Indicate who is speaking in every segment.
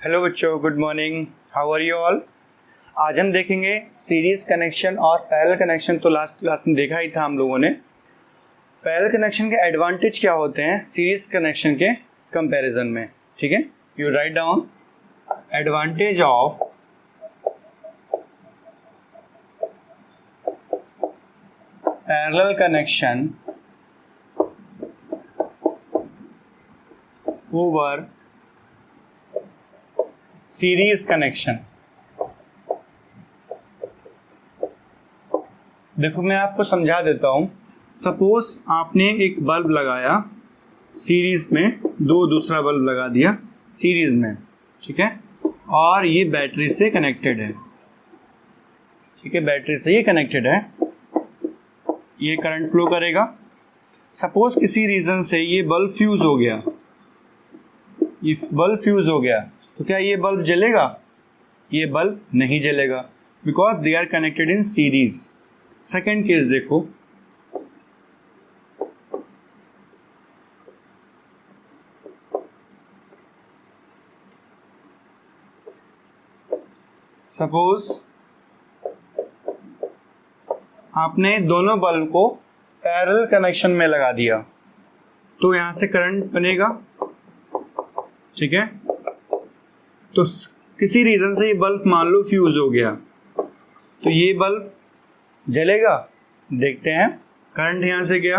Speaker 1: Hello बच्चों, good morning. How are you all. आज हम देखेंगे सीरीज कनेक्शन और पैरेलल कनेक्शन। तो लास्ट क्लास में देखा ही था हम लोगों ने। पैरेलल कनेक्शन के एडवांटेज क्या होते हैं सीरीज कनेक्शन के कंपैरिजन में। ठीक है, you write down advantage of parallel connection over series connection. देखो मैं आपको समझा देता हूं। सपोज आपने एक बल्ब लगाया सीरीज में, दूसरा बल्ब लगा दिया सीरीज में, ठीक है, और ये बैटरी से कनेक्टेड है। ठीक है, बैटरी से ये कनेक्टेड है, ये करंट फ्लो करेगा। सपोज किसी रीजन से ये बल्ब फ्यूज हो गया, ये बल्ब फ्यूज हो गया, तो क्या ये बल्ब जलेगा? ये बल्ब नहीं जलेगा, because they are connected in series. Second case देखो, सपोज आपने दोनों बल्ब को पैरेलल कनेक्शन में लगा दिया, तो यहां से करंट बनेगा। ठीक है, तो किसी रीजन से ये बल्ब मान लो फ्यूज हो गया, तो ये बल्ब जलेगा? देखते हैं। करंट यहां से गया,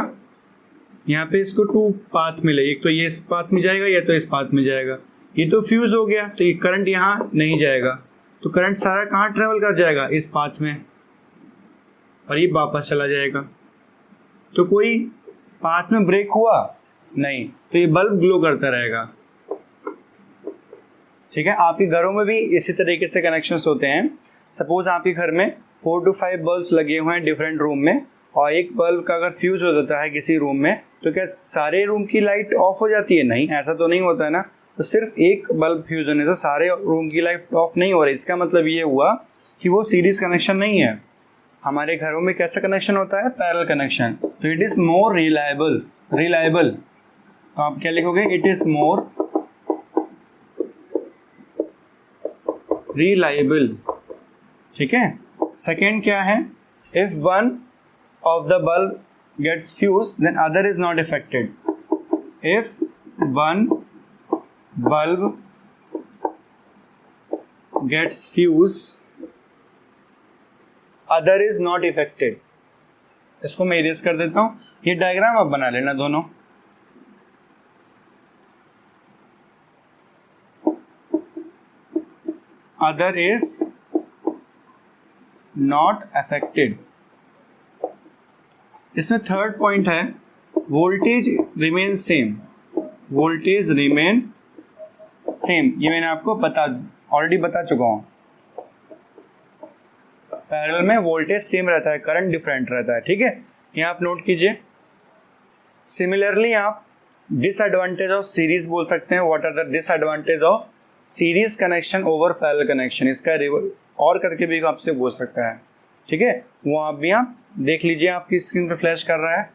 Speaker 1: यहाँ पे इसको टू पाथ मिले, एक तो ये इस पाथ में जाएगा या तो इस पाथ में जाएगा। ये तो फ्यूज हो गया, तो ये करंट यहाँ नहीं जाएगा, तो करंट सारा कहाँ ट्रेवल कर जाएगा? इस पाथ में, और ये वापस चला जाएगा। तो कोई पाथ में ब्रेक हुआ नहीं, तो ये बल्ब ग्लो करता रहेगा। ठीक है, आपके घरों में भी इसी तरीके से कनेक्शंस होते हैं। सपोज आपके घर में 4 to 5 बल्ब्स लगे हुए हैं डिफरेंट रूम में, और एक बल्ब का अगर फ्यूज हो जाता है किसी रूम में, तो क्या सारे रूम की लाइट ऑफ हो जाती है? नहीं, ऐसा तो नहीं होता है ना। तो सिर्फ एक बल्ब फ्यूज होने से सारे रूम की लाइट ऑफ नहीं हो रही। इसका मतलब ये हुआ कि वो सीरीज कनेक्शन नहीं है। हमारे घरों में कैसा कनेक्शन होता है? Parallel connection. तो इट इज मोर रिलायबल। तो आप क्या लिखोगे? It is more reliable. ठीक है। सेकेंड क्या है? If one of the bulb gets fuse then other is not affected. If one bulb gets fuse other is not affected. इसको मैं इरेज कर देता हूं। ये डायग्राम आप बना लेना दोनों। Other is not affected. इसमें थर्ड पॉइंट है voltage remain same. Voltage remain same, ये मैंने आपको ऑलरेडी बता चुका हूं। पैरेलल में वोल्टेज सेम रहता है, करंट डिफरेंट रहता है। ठीक है, ये आप नोट कीजिए। सिमिलरली आप डिसएडवांटेज ऑफ सीरीज बोल सकते हैं। What are the disadvantage of series connection over parallel connection? इसका और करके भी आपसे पूछ सकता है। ठीक है, वो आप भी आप देख लीजिए, आपकी स्क्रीन पे फ्लैश कर रहा है।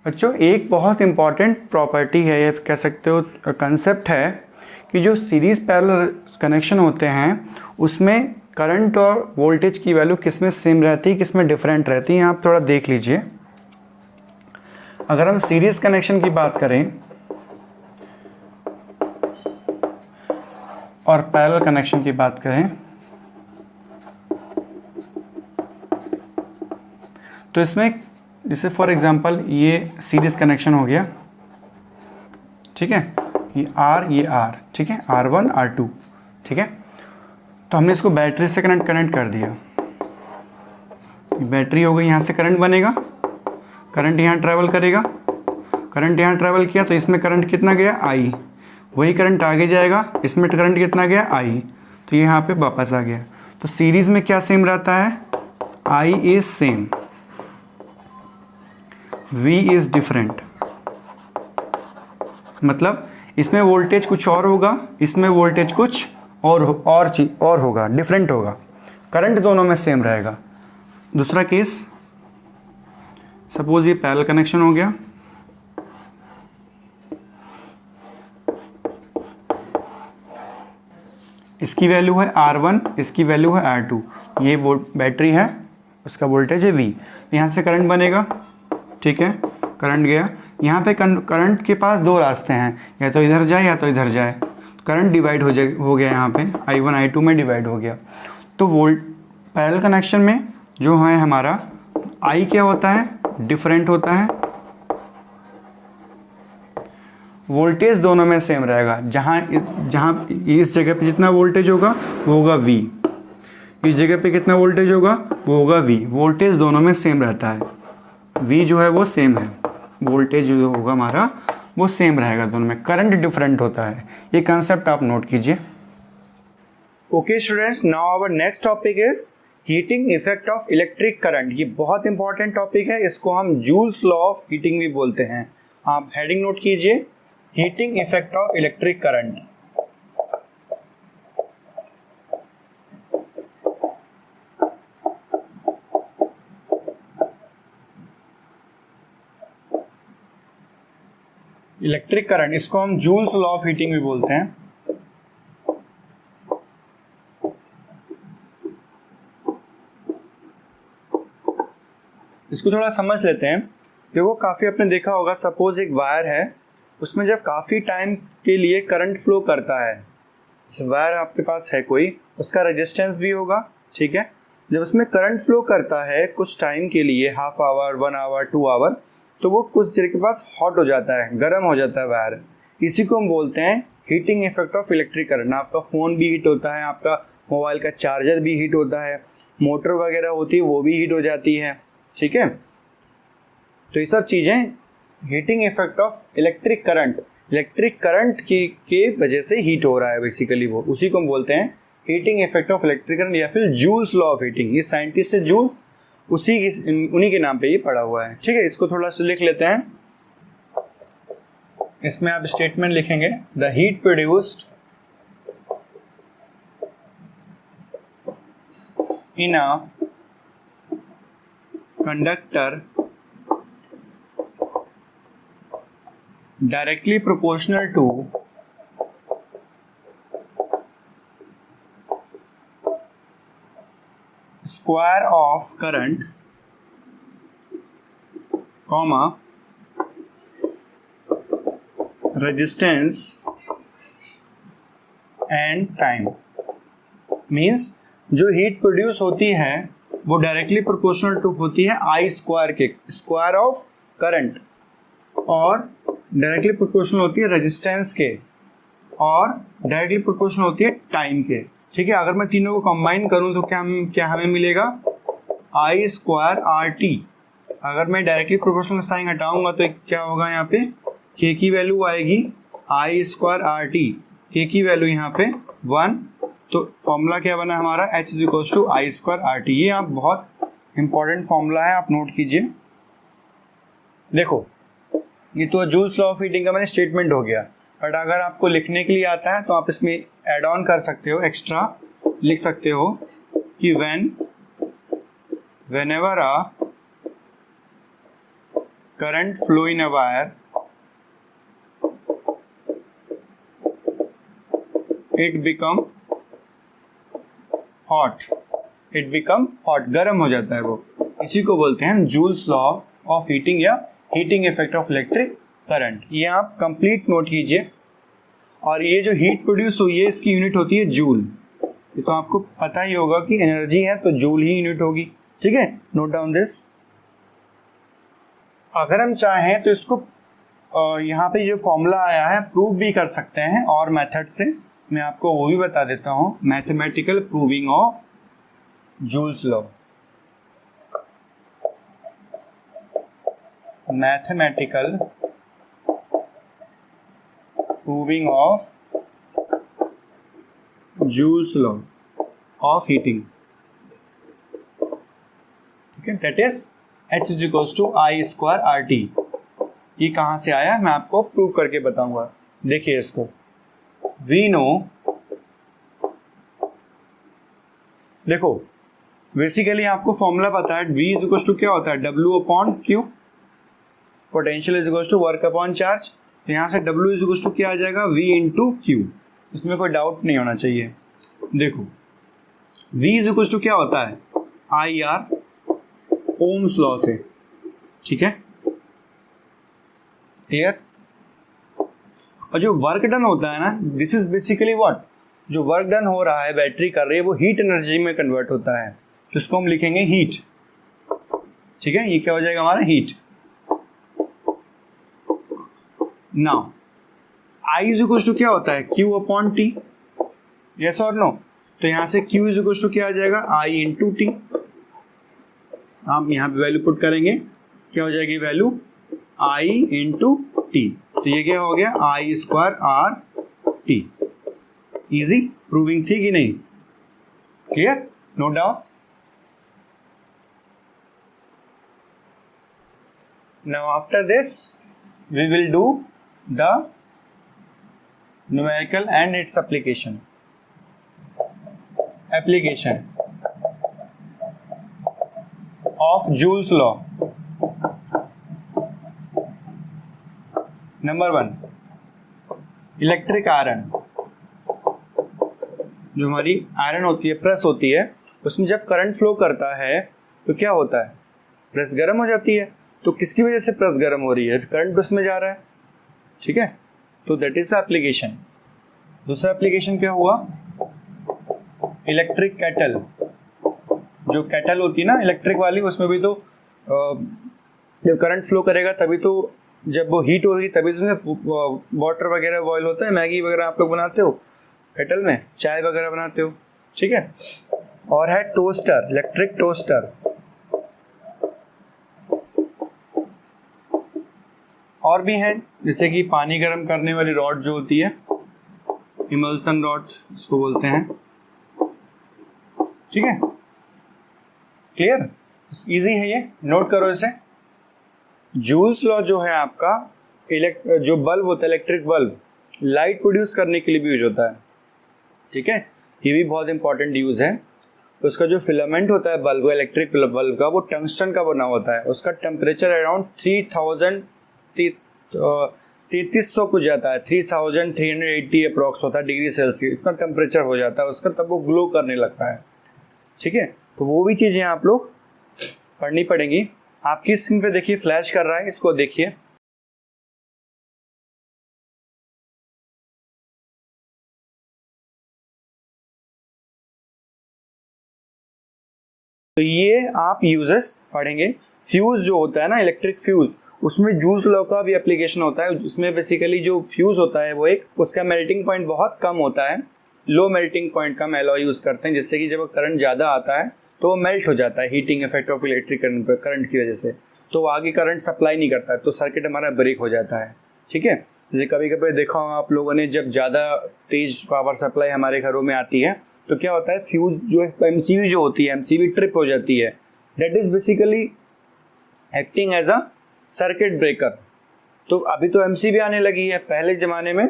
Speaker 1: बच्चों, एक बहुत इंपॉर्टेंट प्रॉपर्टी है, ये कह सकते हो कंसेप्ट है, कि जो सीरीज पैरेलल कनेक्शन होते हैं उसमें करंट और वोल्टेज की वैल्यू किसमें सेम रहती है, किसमें डिफरेंट रहती है। आप थोड़ा देख लीजिए। अगर हम सीरीज कनेक्शन की बात करें और पैरेलल कनेक्शन की बात करें, तो इसमें जैसे फॉर एग्जांपल ये सीरीज कनेक्शन हो गया। ठीक है, ये R, ठीक है, R1 R2। ठीक है, तो हमने इसको बैटरी से कनेक्ट कर दिया। बैटरी हो गई, यहाँ से करंट बनेगा, करंट यहाँ ट्रैवल करेगा। करंट यहाँ ट्रैवल किया तो इसमें करंट कितना गया? I। वही करंट आगे जाएगा, इसमें करंट कितना गया? I। तो ये यहाँ पे वापस आ गया। तो सीरीज में क्या सेम रहता है? I is same, V is different. मतलब इसमें वोल्टेज कुछ और होगा, इसमें वोल्टेज कुछ और होगा, डिफरेंट होगा। करंट दोनों में सेम रहेगा। दूसरा केस, सपोज ये पैरेलल कनेक्शन हो गया, इसकी वैल्यू है R1, इसकी वैल्यू है R2, ये बैटरी है, उसका वोल्टेज है V। यहाँ से करंट बनेगा, ठीक है, करंट गया। यहाँ पे करंट के पास दो रास्ते हैं, या तो इधर जाए या तो इधर जाए। करंट डिवाइड हो गया, यहाँ पे I1 I2 में डिवाइड हो गया। तो पैरेलल कनेक्शन में जो है हमारा I क्या होता है, डिफरेंट होता है, वोल्टेज दोनों में सेम रहेगा। जहाँ इस जगह पे जितना वोल्टेज होगा वो होगा V, इस जगह पे कितना वोल्टेज होगा वो होगा V। वोल्टेज दोनों में सेम रहता है, V जो है वो सेम है, वोल्टेज जो होगा हमारा वो सेम रहेगा दोनों में। करंट डिफरेंट होता है, ये कंसेप्ट आप नोट कीजिए। Okay students, now our next topic is heating effect of electric current. ये बहुत इंपॉर्टेंट टॉपिक है, इसको हम जूल्स लॉ ऑफ हीटिंग भी बोलते हैं। आप हेडिंग नोट कीजिए, heating effect of electric current. Electric current, इसको हम जूल्स लॉ ऑफ हीटिंग भी बोलते हैं। इसको थोड़ा समझ लेते हैं। देखो, काफ़ी आपने देखा होगा, सपोज एक वायर है, उसमें जब काफ़ी टाइम के लिए करंट फ्लो करता है, वायर आपके पास है कोई, उसका रेजिस्टेंस भी होगा, ठीक है। जब उसमें करंट फ्लो करता है कुछ टाइम के लिए, हाफ आवर, 1 आवर, 2 आवर, तो वो कुछ देर के पास हॉट हो जाता है, गर्म हो जाता है वायर। इसी को हम बोलते हैं heating effect of electric current. आपका फ़ोन भी हीट होता है, आपका मोबाइल का चार्जर भी हीट होता है, मोटर वगैरह होती है वो भी हीट हो जाती है, ठीक है। तो ये सब चीज़ें heating effect of electric current के वजह से हीट हो रहा है बेसिकली, वो उसी को हम बोलते हैं heating effect of electric current, या फिर जूल्स लॉ ऑफ हीटिंग। ये साइंटिस्ट है जूल्स, उन्हीं के नाम पे ये पड़ा हुआ है, ठीक है। इसको थोड़ा सा लिख लेते हैं। इसमें आप स्टेटमेंट लिखेंगे, the heat produced in a conductor directly proportional to square of current, comma resistance and time। Means जो हीट प्रोड्यूस होती है वो डायरेक्टली प्रोपोर्शनल टू होती है आई स्क्वायर के, स्क्वायर ऑफ करंट, और डायरेक्टली प्रोपोर्शनल होती है रेजिस्टेंस के, और डायरेक्टली प्रोपोर्शनल होती है टाइम के, ठीक है। अगर मैं तीनों को कंबाइन करूं तो क्या हमें मिलेगा, आई स्क्वायर आर टी। अगर मैं डायरेक्टली प्रोपोर्शनल साइन हटाऊंगा तो क्या होगा, यहाँ पे के की वैल्यू आएगी आई स्क्वायर आर टी, के की वैल्यू यहाँ पे 1। तो फॉर्मूला क्या बना हमारा, H is equals to I square R T. ये आप बहुत इंपॉर्टेंट फॉर्मूला है, आप नोट कीजिए। देखो, ये तो जूल्स लॉ ऑफ हीटिंग का मैंने स्टेटमेंट हो गया, बट अगर आपको लिखने के लिए आता है तो आप इसमें ऐड ऑन कर सकते हो, एक्स्ट्रा लिख सकते हो कि whenever a current flow in a wire, it become hot, गर्म हो जाता है वो। इसी को बोलते हैं जूल्स लॉ ऑफ हीटिंग या heating effect of electric current. ये आप कंप्लीट नोट कीजिए। और ये जो हीट प्रोड्यूस हुई है इसकी यूनिट होती है जूल। ये तो आपको पता ही होगा कि एनर्जी है तो जूल ही यूनिट होगी, ठीक है। Note down this. अगर हम चाहें तो इसको यहाँ पे ये फॉर्मूला आया है प्रूव भी कर सकते हैं और मेथड से, मैं आपको वो भी बता देता हूँ। Mathematical proving of Joule's law, mathematical proving of Joule's law of heating, ठीक है। That is H is equals to I square R T. ये कहाँ से आया मैं आपको प्रूव करके बताऊंगा। देखिए इसको, वी नो, देखो बेसिकली आपको फॉर्मूला पता है, V इज इक्वल्स टू क्या होता है, W upon Q, potential is equals to work upon charge. तो यहाँ से W इज इक्वल्स टू क्या आ जाएगा, V इंटू Q। इसमें कोई डाउट नहीं होना चाहिए, देखो V इज इक्वल टू क्या होता है, IR ओम्स लॉ से, ठीक है, क्लियर। और जो वर्क डन होता है ना, दिस इज बेसिकली व्हाट, जो वर्क डन हो रहा है, बैटरी कर रही है, वो हीट एनर्जी में कन्वर्ट होता है, तो इसको हम लिखेंगे हीट, ठीक है, ये क्या हो जाएगा हमारा heat. Now I is equal to क्या होता है, Q अपॉन T, यस और नो, तो यहां से Q इज इक्वल टू क्या आ जाएगा, I इंटू टी। आप यहाँ पे वैल्यू पुट करेंगे, क्या हो जाएगी वैल्यू, I इंटू टी, तो ये क्या हो गया, I square R T। Easy proving थी कि नहीं, clear, no doubt. Now after this we will do the numerical and its application of Joule's law। Number 1, electric iron, जो हमारी आयरन होती है, प्रेस होती है, उसमें जब करंट फ्लो करता है तो क्या होता है, प्रेस गर्म हो जाती है। तो किसकी वजह से प्रेस गर्म हो रही है, करंट उसमें जा रहा है, ठीक है, तो दैट इज द एप्लीकेशन। दूसरा एप्लीकेशन क्या हुआ, इलेक्ट्रिक कैटल, जो कैटल होती है ना इलेक्ट्रिक वाली, उसमें भी तो जब करंट फ्लो करेगा तभी तो, जब वो हीट होगी तभी तो उसमें वाटर वगैरह बॉयल होता है, मैगी वगैरह आप लोग बनाते हो कैटल में, चाय वगैरह बनाते हो, ठीक है। और है टोस्टर, इलेक्ट्रिक टोस्टर, और भी हैं जैसे कि पानी गर्म करने वाली रॉड जो होती है, इमल्सन रॉड इसको बोलते हैं, ठीक है, क्लियर, इजी है ये, नोट करो इसे। जूल्स लॉ जो है आपका, जो बल्ब होता है, इलेक्ट्रिक बल्ब, लाइट प्रोड्यूस करने के लिए भी यूज होता है, ठीक है, ये भी बहुत इंपॉर्टेंट यूज है। तो उसका जो फिलामेंट होता है बल्ब, इलेक्ट्रिक बल्ब का, वो टंगस्टन का बना होता है, उसका टेम्परेचर अराउंड 3300 कुछ जाता है, 3380 अप्रॉक्स होता है डिग्री सेल्सियस, इतना टेम्परेचर हो जाता है उसका, तब वो ग्लो करने लगता है, ठीक है। तो वो भी चीज़ें आप लोग पढ़नी पड़ेंगी। आपकी स्क्रीन पे देखिए फ्लैश कर रहा है, इसको देखिए, तो ये आप यूजेस पढ़ेंगे। फ्यूज जो होता है ना, इलेक्ट्रिक फ्यूज, उसमें जूल्स लॉ का भी एप्लीकेशन होता है। उसमें बेसिकली जो फ्यूज होता है वो एक, उसका मेल्टिंग पॉइंट बहुत कम होता है, लो मेल्टिंग पॉइंट का एलॉय यूज करते हैं, जिससे कि जब करंट ज़्यादा आता है तो वो मेल्ट हो जाता है, heating effect of electric current की वजह से, तो आगे करंट सप्लाई नहीं करता है, तो सर्किट हमारा ब्रेक हो जाता है, ठीक है। जैसे कभी कभी देखा होगा आप लोगों ने, जब ज़्यादा तेज पावर सप्लाई हमारे घरों में आती है तो क्या होता है, फ्यूज जो एमसीबी जो होती है, एमसीबी ट्रिप हो जाती है, that is basically acting as a circuit breaker. तो अभी तो एमसीबी आने लगी है, पहले ज़माने में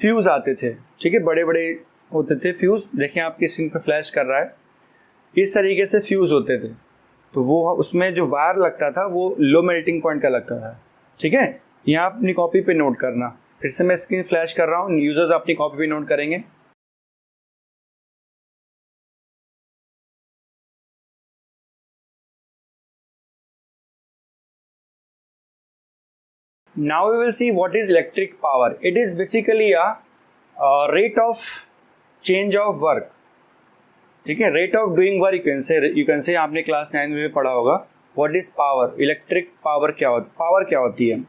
Speaker 1: फ्यूज़ आते थे, ठीक है, बड़े बड़े होते थे फ्यूज़, देखिए आपकी स्क्रीन पे फ्लैश कर रहा है, इस तरीके से फ्यूज़ होते थे, तो वो उसमें जो वायर लगता था वो लो मेल्टिंग पॉइंट का लगता था, ठीक है। यहाँ अपनी कॉपी पे नोट करना, फिर से मैं स्क्रीन फ्लैश कर रहा हूँ, यूजर्स अपनी कॉपी पे नोट करेंगे। Now we will see what is electric power. It is basically a rate of change of work, ठीक है, rate of doing work you can say, आपने क्लास 9 में पढ़ा होगा what is power, electric power क्या होती है।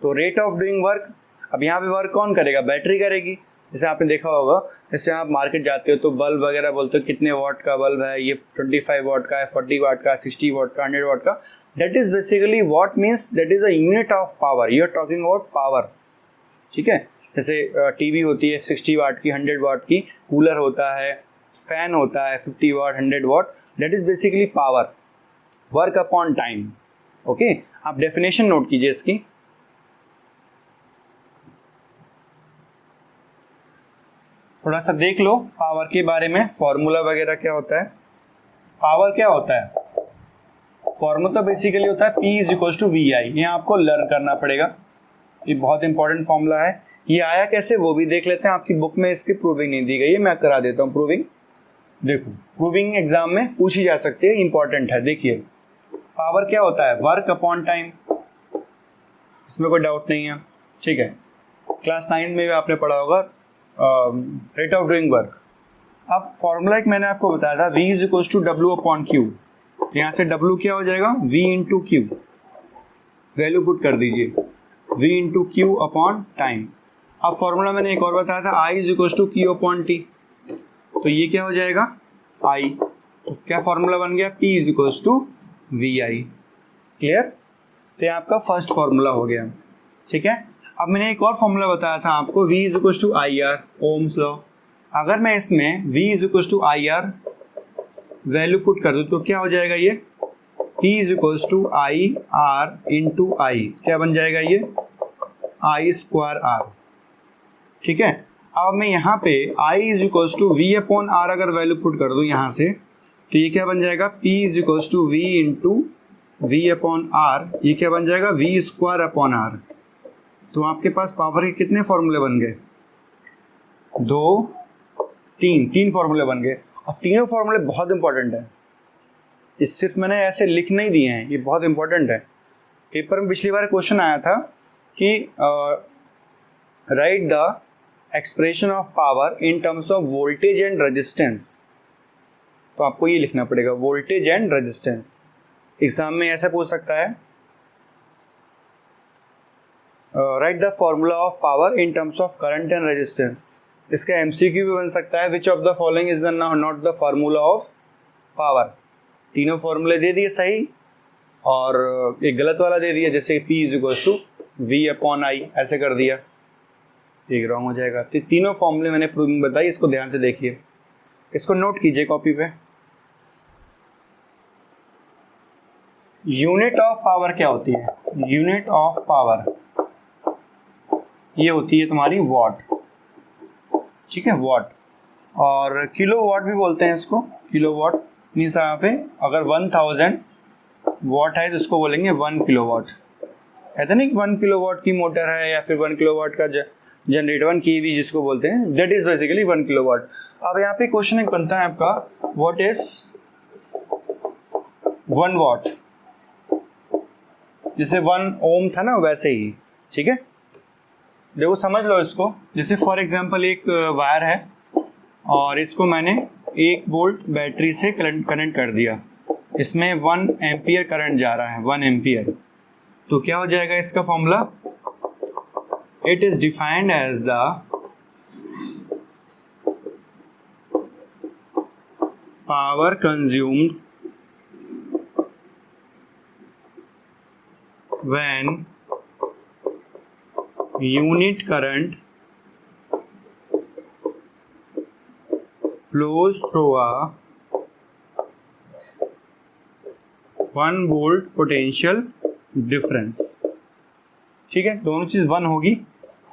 Speaker 1: तो रेट ऑफ डूइंग वर्क, अब यहाँ पे वर्क कौन करेगा, बैटरी करेगी। जैसे आपने देखा होगा, जैसे आप मार्केट जाते हो तो बल्ब वगैरह बोलते हो कितने वाट का बल्ब है, ये 25 वाट का है, 40 वाट का, 60 वाट का, 100 वाट का, that is basically watt means that is a unit of power, you are talking about power, ठीक है। जैसे टीवी होती है 60 वाट की, 100 वाट की, कूलर होता है, फैन होता है 50 watt, 100 watt, that is basically power, work upon time, okay. आप डेफिनेशन नोट कीजिए इसकी। थोड़ा सा देख लो पावर के बारे में, फॉर्मूला वगैरह क्या होता है। पावर क्या होता है, फॉर्मूला बेसिकली होता है P is equal to V I, ये आपको लर्न करना पड़ेगा, ये बहुत इंपॉर्टेंट फॉर्मूला है। ये आया कैसे वो भी देख लेते हैं। आपकी बुक में इसकी प्रूविंग नहीं दी गई है, मैं करा देता हूँ प्रूविंग। देखो प्रूविंग एग्जाम में पूछी जा सकती है, इंपॉर्टेंट है। देखिए पावर क्या होता है, वर्क अपॉन टाइम, इसमें कोई डाउट नहीं है, ठीक है। क्लास 9 में भी आपने पढ़ा होगा रेट ऑफ डूइंग वर्क। अब फॉर्मूला एक मैंने आपको बताया था, V is equal to W upon Q. यहाँ से W क्या हो जाएगा, V into Q, value put कर दीजिए, V into Q upon time. अब फॉर्मूला मैंने एक और बताया था, I is equal to Q upon T, तो ये क्या हो जाएगा I। तो क्या फॉर्मूला बन गया, P is equal to VI। Clear, तो ये आपका फर्स्ट फॉर्मूला हो गया, ठीक है। अब मैंने एक और फॉर्मूला बताया था आपको, V is equal to IR, Ohm's law. अगर मैं इसमें V is equal to IR value put कर दूँ तो क्या हो जाएगा, ये P is equal to IR into I, क्या बन जाएगा ये I स्क्वायर R, ठीक है। अब मैं यहाँ पे I is equal to V upon R अगर वैल्यू पुट कर दूँ यहाँ से, तो ये क्या बन जाएगा, P is equal to V into V upon R, ये क्या बन जाएगा V स्क्वायर अपॉन R। तो आपके पास पावर के कितने फॉर्मूले बन गए, तीन फॉर्मूले बन गए। और तीनों फॉर्मूले बहुत इंपॉर्टेंट है, ये सिर्फ मैंने ऐसे लिख नहीं दिए हैं, ये बहुत इंपॉर्टेंट है। पेपर में पिछली बार क्वेश्चन आया था कि right the expression of power in terms of voltage and resistance, तो आपको ये लिखना पड़ेगा, वोल्टेज एंड रेजिस्टेंस। एग्जाम में ऐसा पूछ सकता है, right the formula of power in terms of current and resistance. इसका एमसीक्यू भी बन सकता है, which of the following is the not the formula of power. तीनों फॉर्मूले दे दिए सही और एक गलत वाला दे दिया, जैसे P is equal to V upon I ऐसे कर दिया, एक रॉन्ग हो जाएगा। तो तीनों फॉर्मूले मैंने प्रूविंग बताई, इसको ध्यान से देखिए, इसको नोट कीजिए कॉपी पे। यूनिट ऑफ पावर क्या होती है, यूनिट ऑफ पावर ये होती है तुम्हारी वॉट, ठीक है, वॉट। और किलो वॉट भी बोलते हैं इसको, किलो वॉट मीन्स यहाँ पे अगर 1000 वॉट है तो इसको बोलेंगे 1 किलो वॉट। ऐसा नहीं कि 1 किलो वॉट की मोटर है या फिर 1 किलो वॉट का जनरेटर 1 kV जिसको बोलते हैं, that is basically 1 kilo watt. अब यहाँ पे क्वेश्चन एक बनता है आपका, व्हाट इज 1 वॉट, जैसे 1 ओम था ना वैसे ही, ठीक है। देखो समझ लो इसको, जैसे फॉर एग्जांपल एक वायर है और इसको मैंने 1 वोल्ट बैटरी से कनेक्ट कर दिया, इसमें 1 एम्पियर करंट जा रहा है, 1 एम्पियर। तो क्या हो जाएगा इसका formula, it is defined as the power consumed when unit current flows through a 1 volt potential difference, ठीक है। दोनों चीज 1 होगी,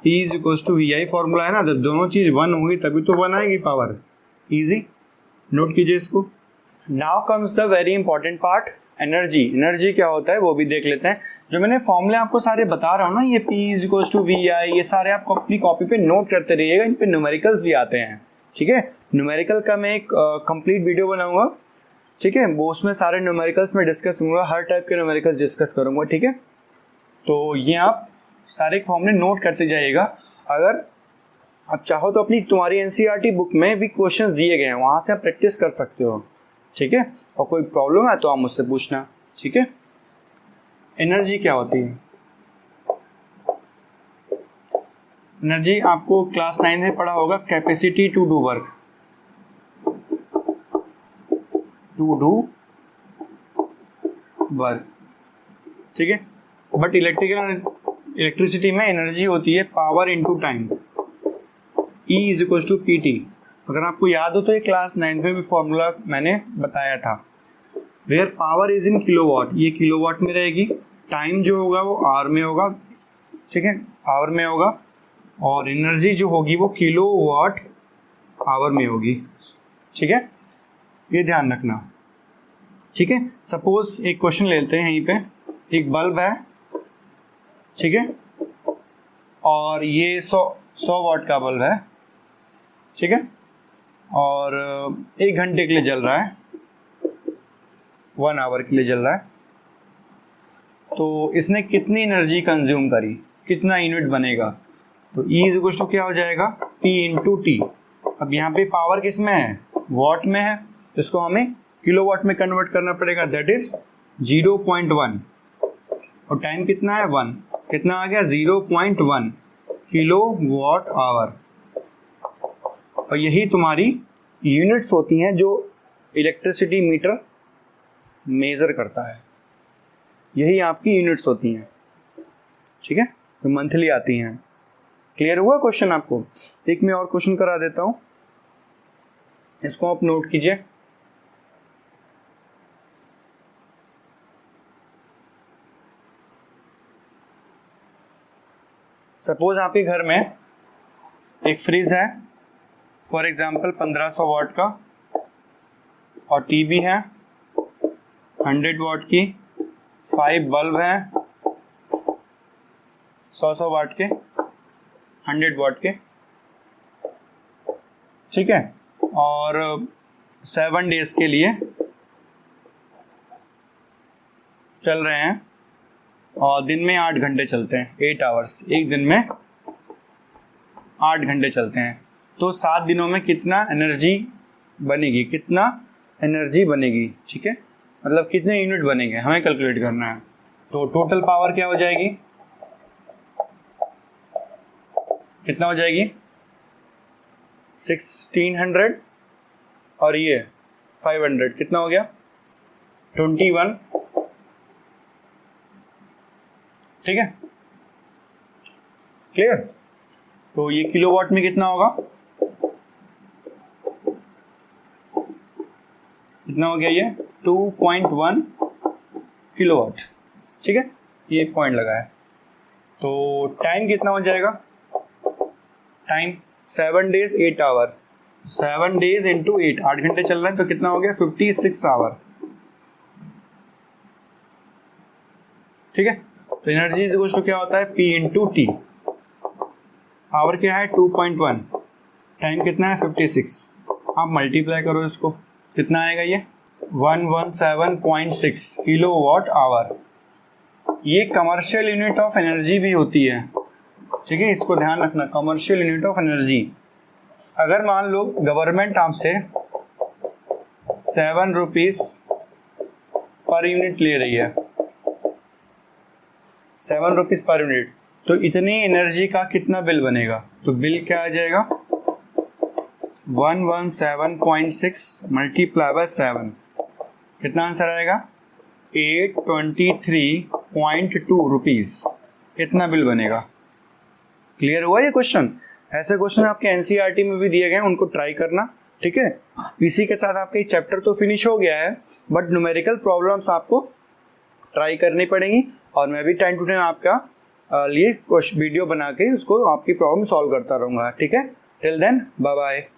Speaker 1: P is equal to VI formula है ना, जब दोनों चीज 1 होगी तभी तो 1 आएगी पावर। इजी, नोट कीजिए इसको। Now comes the very important part, energy. Energy क्या होता है वो भी देख लेते हैं। जो मैंने फॉर्मूले आपको सारे बता रहा हूँ ना, ये P is equal to VI, ये सारे आप अपनी कॉपी पे नोट करते रहिएगा, इन पे न्यूमेरिकल्स भी आते हैं, ठीक है। न्यूमेरिकल का मैं एक कंप्लीट वीडियो बनाऊंगा, ठीक है, वो उसमें सारे न्यूमेरिकल्स में डिस्कस करूँगा, हर टाइप के न्यूमेरिकल्स डिस्कस करूँगा, ठीक है। तो ये आप सारे फॉर्मूले नोट करते जाइएगा। अगर आप चाहो तो अपनी तुम्हारी NCERT बुक में भी क्वेश्चंस दिए गए हैं, वहाँ से आप प्रैक्टिस कर सकते हो, ठीक है। और कोई प्रॉब्लम है तो आप मुझसे पूछना, ठीक है। एनर्जी क्या होती है, एनर्जी आपको क्लास 9 में पढ़ा होगा, कैपेसिटी टू डू वर्क, ठीक है। बट इलेक्ट्रिसिटी में एनर्जी होती है power into time, E is equal to PT। अगर आपको याद हो तो ये क्लास 9 में भी फॉर्मूला मैंने बताया था, where power is in kilowatt, ये किलोवाट में रहेगी, टाइम जो होगा वो आवर में होगा, ठीक है, आवर में होगा, और एनर्जी जो होगी वो किलोवाट आवर में होगी, ठीक है, ये ध्यान रखना, ठीक है। सपोज एक क्वेश्चन लेते हैं, यहीं पे एक बल्ब है, ठीक है, और ये 100 वाट का बल्ब है, ठीक है, और 1 घंटे के लिए जल रहा है, 1 आवर के लिए जल रहा है। तो इसने कितनी एनर्जी कंज्यूम करी, कितना यूनिट बनेगा? तो E इज इक्वल टू क्या हो जाएगा, P इंटू टी। अब यहाँ पे पावर किस में है, वाट में है, इसको हमें किलोवाट में कन्वर्ट करना पड़ेगा, दैट इज 0.1, और टाइम कितना है 1, कितना आ गया 0.1 किलो वाट आवर। और यही तुम्हारी यूनिट्स होती हैं जो इलेक्ट्रिसिटी मीटर मेज़र करता है, यही आपकी यूनिट्स होती हैं, ठीक है, जो मंथली आती हैं। क्लियर हुआ क्वेश्चन आपको? एक मैं और क्वेश्चन करा देता हूँ, इसको आप नोट कीजिए। सपोज आपके घर में एक फ्रिज है, फॉर एग्जांपल 1500 वाट का, और टीवी है 100 वाट की, 5 बल्ब हैं 100 वाट के, 100 वाट के, ठीक है, और 7 डेज के लिए चल रहे हैं, और दिन में 8 घंटे चलते हैं, 8 आवर्स, एक दिन में 8 घंटे चलते हैं। तो 7 दिनों में कितना एनर्जी बनेगी, कितना एनर्जी बनेगी, ठीक है, मतलब कितने यूनिट बनेंगे हमें कैलकुलेट करना है। तो टोटल पावर क्या हो जाएगी, कितना हो जाएगी 1600, और ये 500, कितना हो गया 21, ठीक है, क्लियर। तो ये किलोवाट में कितना होगा, कितना हो गया ये 2.1 किलोवाट, ठीक है, ये पॉइंट लगा है। तो टाइम कितना हो जाएगा, time 7 days 8 hour, 7 days into 8, 8 घंटे चल रहे हैं, तो कितना हो गया 56 आवर, ठीक है। तो एनर्जी इज इक्वल टू क्या होता है, P इंटू टी। आवर क्या है 2.1, टाइम कितना है 56, आप मल्टीप्लाई करो इसको, कितना आएगा ये 117.6 किलो वाट आवर। ये कमर्शियल यूनिट ऑफ एनर्जी भी होती है, ठीक है, इसको ध्यान रखना, कमर्शियल यूनिट ऑफ एनर्जी। अगर मान लो गवर्नमेंट आपसे 7 रुपीज़ पर यूनिट ले रही है, 7 रुपीज़ पर यूनिट, तो इतनी एनर्जी का कितना बिल बनेगा? तो बिल क्या आ जाएगा 117.6 मल्टीप्लाई बाय 7, कितना आंसर आएगा 823.2 रुपीज़, कितना बिल बनेगा। क्लियर हुआ ये क्वेश्चन? ऐसे क्वेश्चन आपके एनसीईआरटी में भी दिए गए हैं, उनको ट्राई करना, ठीक है। इसी के साथ आपका ये चैप्टर तो फिनिश हो गया है, बट न्यूमेरिकल प्रॉब्लम्स आपको ट्राई करनी पड़ेंगी, और मैं भी टाइम टू टाइम आपका लिए वीडियो बना के उसको आपकी प्रॉब्लम सॉल्व करता रहूँगा, ठीक है। Till then bye bye.